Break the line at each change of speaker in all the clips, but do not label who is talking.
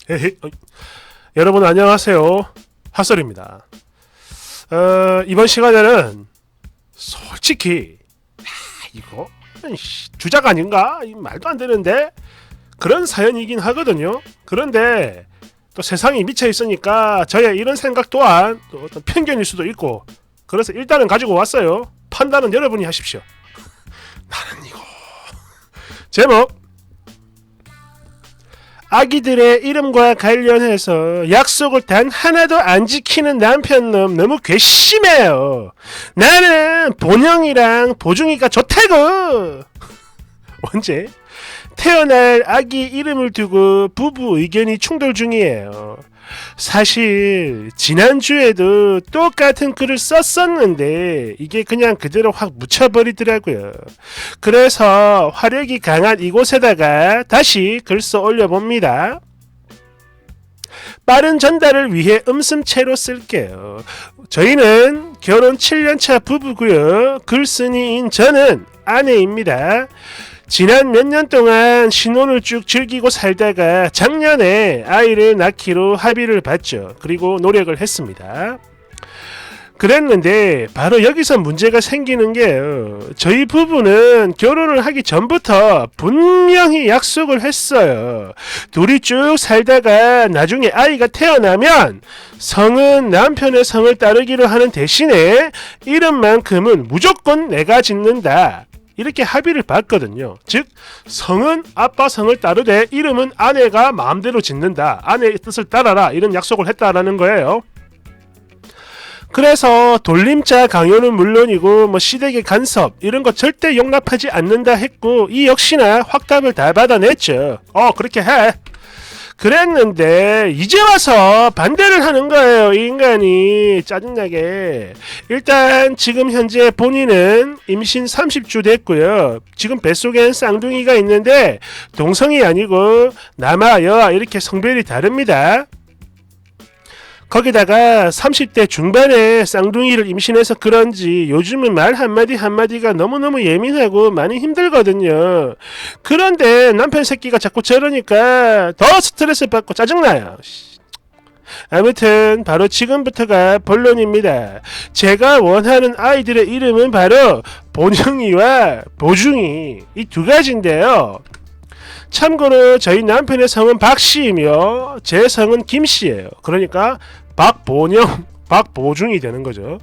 헤헤. 여러분 안녕하세요. 핫설입니다. 이번 시간에는 솔직히 이거 주작 아닌가? 말도 안 되는데 그런 사연이긴 하거든요. 그런데 또 세상이 미쳐 있으니까 저의 이런 생각 또한 또 어떤 편견일 수도 있고, 그래서 일단은 가지고 왔어요. 판단은 여러분이 하십시오. 나는 이거 제목: 아기들의 이름과 관련해서 약속을 단 하나도 안 지키는 남편놈 너무 괘씸해요. 나는 본영이랑 보중이가 좋다고. 언제? 태어날 아기 이름을 두고 부부 의견이 충돌 중이에요. 사실 지난주에도 똑같은 글을 썼었는데 이게 그냥 그대로 확 묻혀버리더라고요. 그래서 화력이 강한 이곳에다가 다시 글 써 올려봅니다. 빠른 전달을 위해 음성체로 쓸게요. 저희는 결혼 7년차 부부고요. 글쓴이인 저는 아내입니다. 지난 몇 년 동안 신혼을 쭉 즐기고 살다가 작년에 아이를 낳기로 합의를 봤죠. 그리고 노력을 했습니다. 그랬는데 바로 여기서 문제가 생기는 게요. 저희 부부는 결혼을 하기 전부터 분명히 약속을 했어요. 둘이 쭉 살다가 나중에 아이가 태어나면 성은 남편의 성을 따르기로 하는 대신에 이름만큼은 무조건 내가 짓는다. 이렇게 합의를 봤거든요. 즉 성은 아빠 성을 따르되 이름은 아내가 마음대로 짓는다. 아내의 뜻을 따라라. 이런 약속을 했다라는 거예요. 그래서 돌림자 강요는 물론이고 시댁의 간섭 이런 거 절대 용납하지 않는다 했고, 이 역시나 확답을 다 받아냈죠. 그렇게 해. 그랬는데 이제 와서 반대를 하는 거예요. 이 인간이 짜증나게. 일단 지금 현재 본인은 임신 30주 됐고요. 지금 뱃속엔 쌍둥이가 있는데 동성이 아니고 남아 여아 이렇게 성별이 다릅니다. 거기다가 30대 중반에 쌍둥이를 임신해서 그런지 요즘은 말 한마디 한마디가 너무너무 예민하고 많이 힘들거든요. 그런데 남편 새끼가 자꾸 저러니까 더 스트레스 받고 짜증나요. 아무튼 바로 지금부터가 본론입니다. 제가 원하는 아이들의 이름은 바로 본영이와 보중이, 이 두 가지인데요. 참고로 저희 남편의 성은 박씨이며 제 성은 김씨예요. 그러니까 박본영, 박보중이 되는 거죠.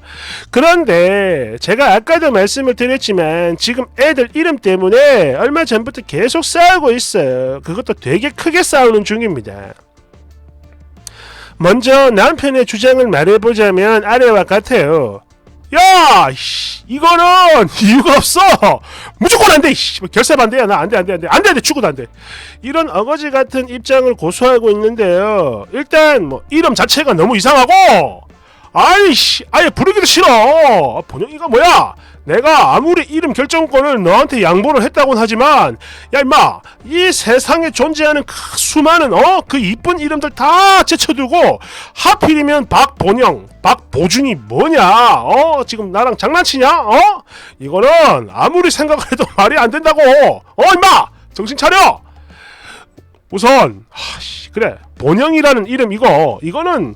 그런데 제가 아까도 말씀을 드렸지만 지금 애들 이름 때문에 얼마 전부터 계속 싸우고 있어요. 그것도 되게 크게 싸우는 중입니다. 먼저 남편의 주장을 말해보자면 아래와 같아요. 야, 이거는 이유가 없어. 무조건 안 돼. 결사 반대야. 나 안 돼. 죽어도 안 돼. 이런 어거지 같은 입장을 고수하고 있는데요. 일단 이름 자체가 너무 이상하고, 아예 부르기도 싫어. 본영이가 뭐야? 내가 아무리 이름 결정권을 너한테 양보를 했다고는 하지만, 야 임마, 이 세상에 존재하는 수많은 그 이쁜 이름들 다 제쳐두고 하필이면 박본영, 박보중이 뭐냐? 지금 나랑 장난치냐? 이거는 아무리 생각을 해도 말이 안 된다고. 임마, 정신 차려. 우선 그래, 본영이라는 이름 이거는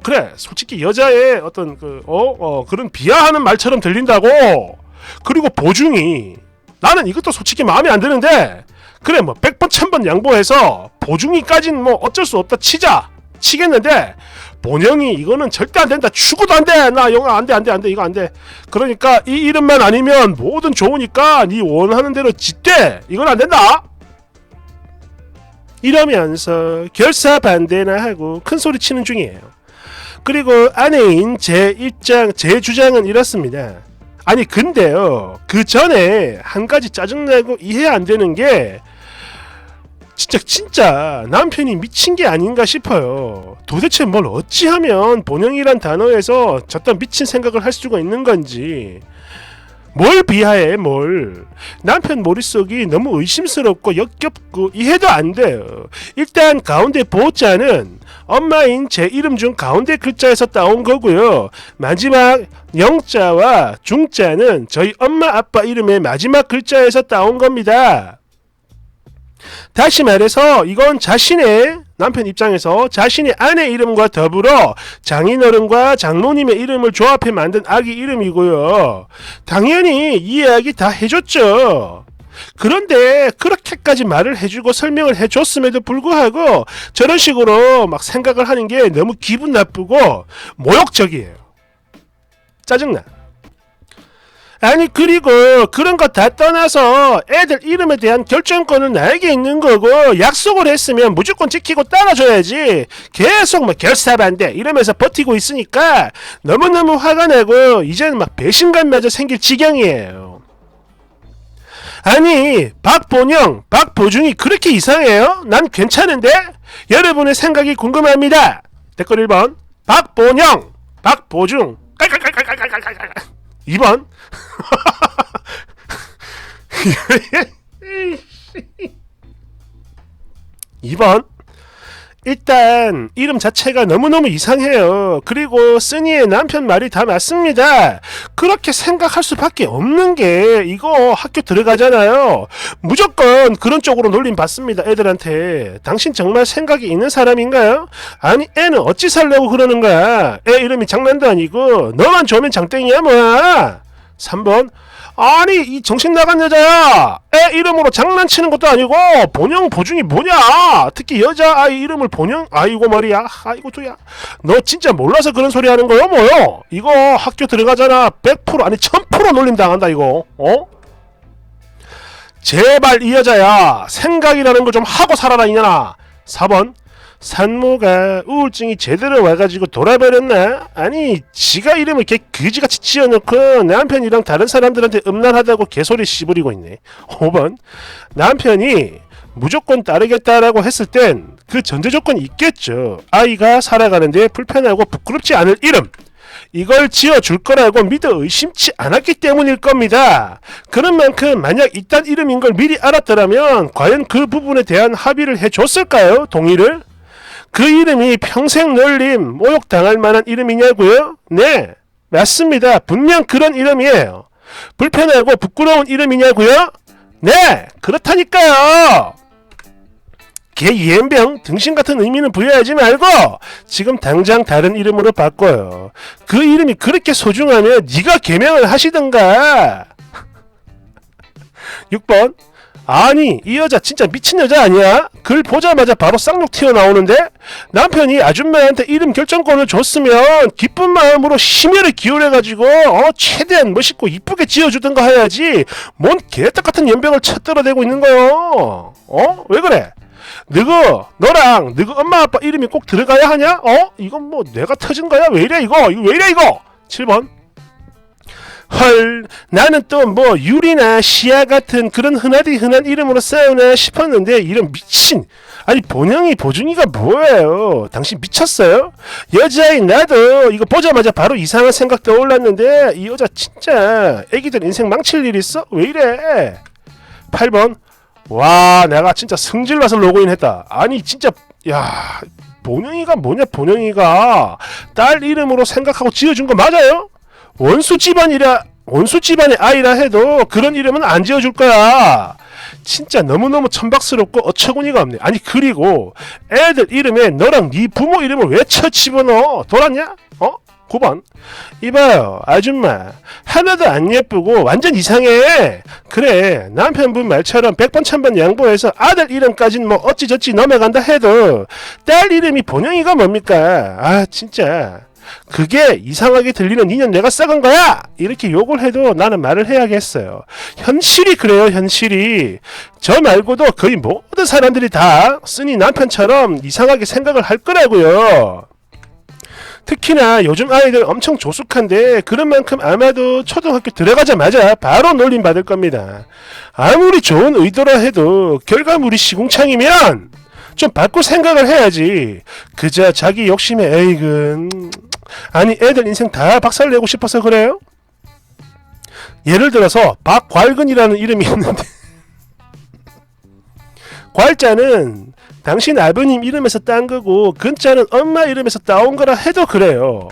그래, 솔직히 여자의 어떤 그런 비하하는 말처럼 들린다고. 그리고 보중이, 나는 이것도 솔직히 마음에 안 드는데, 그래 100번 1000번 양보해서 보중이까진 어쩔 수 없다 치겠는데, 본영이 이거는 절대 안 된다. 죽어도 안 돼. 나 영아 안 돼. 이거 안 돼. 그러니까 이 이름만 아니면 뭐든 좋으니까 네 원하는 대로 짓대. 이건 안 된다. 이러면서 결사 반대나 하고 큰 소리 치는 중이에요. 그리고 아내인 제 주장은 이렇습니다. 아니 근데요, 그 전에 한 가지 짜증나고 이해 안 되는 게, 진짜 남편이 미친 게 아닌가 싶어요. 도대체 뭘 어찌하면 본영이란 단어에서 저딴 미친 생각을 할 수가 있는 건지. 뭘 비하해, 뭘. 남편 머릿속이 너무 의심스럽고 역겹고 이해도 안 돼요. 일단 가운데 보자는 엄마인 제 이름 중 가운데 글자에서 따온 거고요. 마지막 영자와 중자는 저희 엄마 아빠 이름의 마지막 글자에서 따온 겁니다. 다시 말해서 이건 자신의 남편 입장에서 자신의 아내 이름과 더불어 장인어른과 장로님의 이름을 조합해 만든 아기 이름이고요. 당연히 이 이야기 다 해줬죠. 그런데 그렇게까지 말을 해주고 설명을 해줬음에도 불구하고 저런 식으로 막 생각을 하는 게 너무 기분 나쁘고 모욕적이에요. 짜증나. 아니 그리고 그런 거 다 떠나서 애들 이름에 대한 결정권은 나에게 있는 거고 약속을 했으면 무조건 지키고 따라줘야지 계속 막 결사반대 이러면서 버티고 있으니까 너무너무 화가 나고 이제는 막 배신감마저 생길 지경이에요. 아니 박본영, 박보중이 그렇게 이상해요? 난 괜찮은데? 여러분의 생각이 궁금합니다. 댓글 1번 박본영, 박보중 2번 2번 일단 이름 자체가 너무너무 이상해요. 그리고 쓰니의 남편 말이 다 맞습니다. 그렇게 생각할 수밖에 없는 게 이거 학교 들어가잖아요. 무조건 그런 쪽으로 놀림 받습니다. 애들한테. 당신 정말 생각이 있는 사람인가요? 아니 애는 어찌 살려고 그러는 거야. 애 이름이 장난도 아니고 너만 좋으면 장땡이야 뭐야. 3번 아니 이 정신 나간 여자야. 애 이름으로 장난치는 것도 아니고 본영 보중이 뭐냐. 특히 여자아이 이름을 본영 아이고 머리야 아이고 두야. 너 진짜 몰라서 그런 소리 하는 거요 뭐요. 이거 학교 들어가잖아 100% 아니 1000% 놀림 당한다 이거. 제발 이 여자야 생각이라는 거 좀 하고 살아라 이년아. 4번 산모가 우울증이 제대로 와가지고 돌아버렸나? 아니 지가 이름을 개 그지같이 지어놓고 남편이랑 다른 사람들한테 음란하다고 개소리 씨부리고 있네. 5번 남편이 무조건 따르겠다라고 했을 땐 그 전제 조건이 있겠죠. 아이가 살아가는데 불편하고 부끄럽지 않을 이름 이걸 지어줄 거라고 믿어 의심치 않았기 때문일 겁니다. 그런 만큼 만약 이딴 이름인 걸 미리 알았더라면 과연 그 부분에 대한 합의를 해줬을까요? 동의를? 그 이름이 평생 놀림, 모욕당할 만한 이름이냐고요? 네, 맞습니다. 분명 그런 이름이에요. 불편하고 부끄러운 이름이냐고요? 네, 그렇다니까요. 개 이엠병 등신 같은 의미는 부여하지 말고 지금 당장 다른 이름으로 바꿔요. 그 이름이 그렇게 소중하면 네가 개명을 하시던가. 6번 아니 이 여자 진짜 미친 여자 아니야? 글 보자마자 바로 쌍욕 튀어나오는데? 남편이 아줌마한테 이름 결정권을 줬으면 기쁜 마음으로 심혈을 기울여가지고 최대한 멋있고 이쁘게 지어주던가 해야지 뭔 개떡같은 연병을 쳐들어대고 있는 거요. 왜 그래? 너랑 너희 엄마 아빠 이름이 꼭 들어가야 하냐? 이건 뭐 내가 터진 거야? 왜 이래 이거? 이거 왜 이래 이거? 7번 헐 나는 또 뭐 유리나 시아 같은 그런 흔한 이름으로 싸우나 싶었는데 이런 미친 아니 본영이 보중이가 뭐예요? 당신 미쳤어요? 여자인 나도 이거 보자마자 바로 이상한 생각 떠올랐는데 이 여자 진짜 애기들 인생 망칠 일 있어? 왜 이래? 8번 와 내가 진짜 승질나서 로그인했다. 아니 진짜 야 본영이가 뭐냐. 본영이가 딸 이름으로 생각하고 지어준 거 맞아요? 원수 집안의 아이라 해도 그런 이름은 안 지어줄 거야. 진짜 너무너무 천박스럽고 어처구니가 없네. 아니 그리고 애들 이름에 너랑 네 부모 이름을 왜 쳐집어넣어? 돌았냐? 9번 이봐요 아줌마 하나도 안 예쁘고 완전 이상해. 그래 남편분 말처럼 100번 1000번 양보해서 아들 이름까진 뭐 어찌저찌 넘어간다 해도 딸 이름이 본영이가 뭡니까? 아 진짜 그게 이상하게 들리는 니는 내가 썩은 거야! 이렇게 욕을 해도 나는 말을 해야겠어요. 현실이 그래요 현실이. 저 말고도 거의 모든 사람들이 다 쓰니 남편처럼 이상하게 생각을 할 거라고요. 특히나 요즘 아이들 엄청 조숙한데 그런 만큼 아마도 초등학교 들어가자마자 바로 놀림 받을 겁니다. 아무리 좋은 의도라 해도 결과물이 시궁창이면 좀 바꿀 생각을 해야지. 그저 자기 욕심에 에이근 아니 애들 인생 다 박살내고 싶어서 그래요? 예를 들어서 박괄근이라는 이름이 있는데 괄자는 당신 아버님 이름에서 딴 거고 근자는 엄마 이름에서 따온 거라 해도 그래요.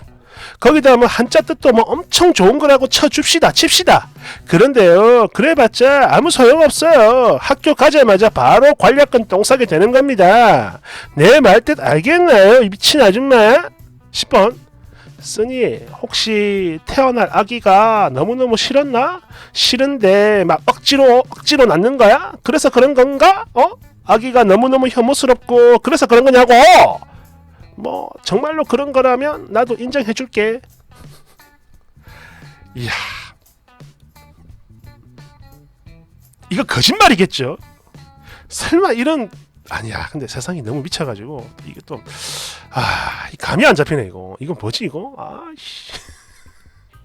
거기다 뭐 한자 뜻도 뭐 엄청 좋은 거라고 쳐줍시다 칩시다. 그런데요 그래봤자 아무 소용없어요. 학교 가자마자 바로 관략근 똥 싸게 되는 겁니다. 내 말 뜻 알겠나요 이 미친 아줌마? 10번 쓰니 혹시 태어날 아기가 너무너무 싫었나? 싫은데 막 억지로 낳는 거야? 그래서 그런 건가? 아기가 너무너무 혐오스럽고 그래서 그런 거냐고? 뭐 정말로 그런 거라면 나도 인정해줄게. 이야 이거 거짓말이겠죠? 설마 이런 아니야 근데 세상이 너무 미쳐가지고 이게 또 감이 안 잡히네 이거. 이건 뭐지 이거? 아씨